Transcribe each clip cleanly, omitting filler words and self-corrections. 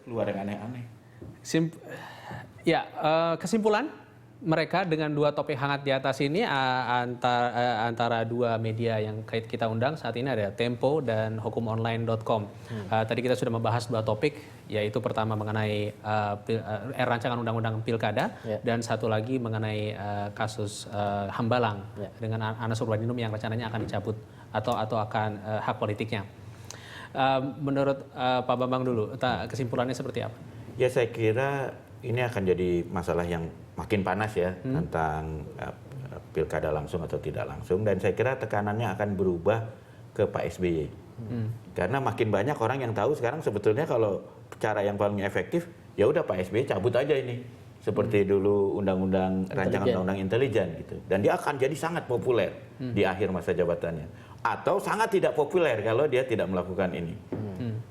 keluar yang aneh-aneh. Kesimpulan mereka dengan dua topik hangat di atas ini antara dua media yang kita undang saat ini ada Tempo dan hukumonline.com. Tadi kita sudah membahas dua topik, yaitu pertama mengenai rancangan undang-undang pilkada dan satu lagi mengenai kasus Hambalang dengan Anas Urbaningrum yang rencananya akan dicabut atau akan hak politiknya. Menurut Pak Bambang dulu, kesimpulannya seperti apa? Ya saya kira ini akan jadi masalah yang makin panas ya tentang pilkada langsung atau tidak langsung, dan saya kira tekanannya akan berubah ke Pak SBY. Karena makin banyak orang yang tahu sekarang sebetulnya kalau cara yang paling efektif ya udah Pak SBY cabut aja ini. Seperti dulu rancangan undang-undang intelijen gitu. Dan dia akan jadi sangat populer di akhir masa jabatannya. Atau sangat tidak populer kalau dia tidak melakukan ini.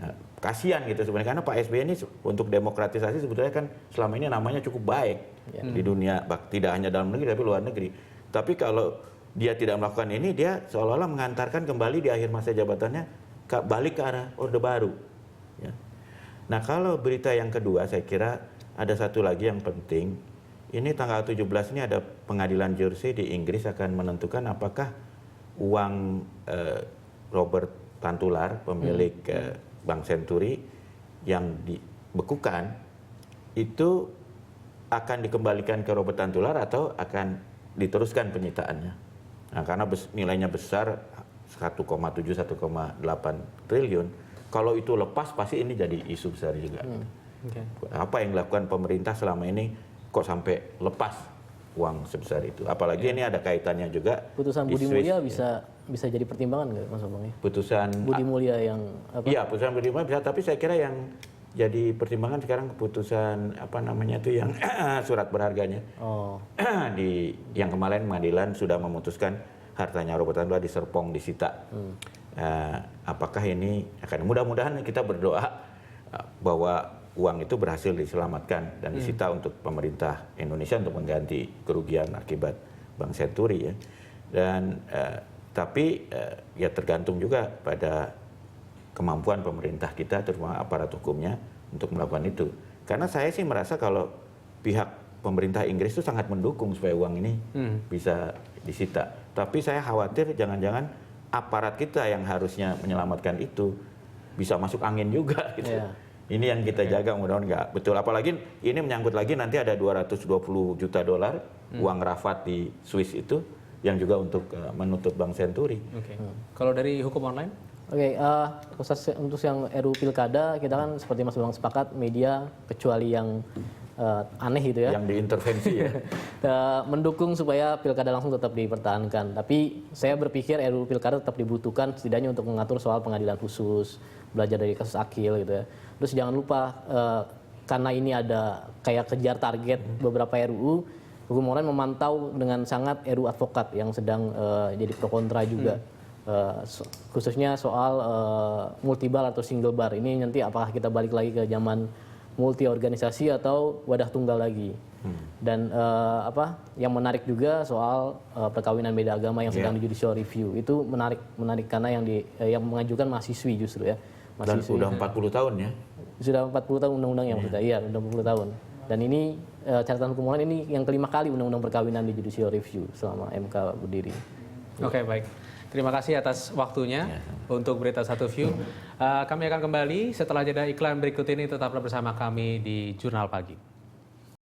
Nah, kasihan gitu sebenarnya, karena Pak SBY ini untuk demokratisasi sebetulnya kan selama ini namanya cukup baik di dunia, tidak hanya dalam negeri tapi luar negeri. Tapi kalau dia tidak melakukan ini, dia seolah-olah mengantarkan kembali di akhir masa jabatannya balik ke arah Orde Baru. Ya. Nah kalau berita yang kedua saya kira ada satu lagi yang penting. Ini tanggal 17 ini ada pengadilan Jersey di Inggris akan menentukan apakah uang Robert Tantular, pemilik Bank Senturi yang dibekukan itu akan dikembalikan ke Robert Tantular atau akan diteruskan penyitaannya. Nah, karena nilainya besar 1,7-1,8 triliun, kalau itu lepas pasti ini jadi isu besar juga. Apa yang dilakukan pemerintah selama ini kok sampai lepas uang sebesar itu? Apalagi ini ada kaitannya juga. Putusan Budi Mulya bisa jadi pertimbangan nggak Mas Bambang? Putusan Budi Mulya yang apa? Iya, putusan Budi Mulya bisa, tapi saya kira yang jadi pertimbangan sekarang keputusan yang surat berharganya. Yang kemarin pengadilan sudah memutuskan hartanya Robert Tantular di Serpong disita. Apakah ini akan, mudah-mudahan kita berdoa bahwa uang itu berhasil diselamatkan dan disita untuk pemerintah Indonesia untuk mengganti kerugian akibat Bank Senturi ya. Dan tapi ya tergantung juga pada kemampuan pemerintah kita, terutama aparat hukumnya untuk melakukan itu. Karena saya sih merasa kalau pihak pemerintah Inggris itu sangat mendukung supaya uang ini bisa disita. Tapi saya khawatir jangan-jangan aparat kita yang harusnya menyelamatkan itu bisa masuk angin juga gitu. Ini yang kita jaga, mudah-mudahan nggak betul. Apalagi ini menyangkut lagi nanti ada 220 juta dolar uang Rafat di Swiss itu yang juga untuk menutup Bank Senturi. Kalau dari hukum online? Khusus untuk yang RUU Pilkada, kita kan seperti Mas Bambang sepakat, media kecuali yang aneh gitu ya. Yang diintervensi ya. Mendukung supaya pilkada langsung tetap dipertahankan. Tapi saya berpikir RUU Pilkada tetap dibutuhkan setidaknya untuk mengatur soal pengadilan khusus, belajar dari kasus Akil gitu ya. Terus jangan lupa karena ini ada kayak kejar target beberapa RUU, hukum online memantau dengan sangat RUU advokat yang sedang jadi pro kontra juga. Khususnya soal multibal atau single bar. Ini nanti apakah kita balik lagi ke zaman multi organisasi atau wadah tunggal lagi. Dan yang menarik juga soal perkawinan beda agama yang sedang di judicial review. Itu menarik karena yang mengajukan mahasiswi justru ya. Mahasiswi. Dan sudah 40 tahun ya. Sudah 40 tahun undang-undangnya maksudnya. Iya, sudah 40 tahun. Dan ini catatan hukum online ini yang kelima kali undang-undang perkawinan di judicial review selama MK berdiri. Oke, baik. Terima kasih atas waktunya untuk Berita Satu View. Kami akan kembali setelah jeda iklan berikut ini. Tetaplah bersama kami di Jurnal Pagi.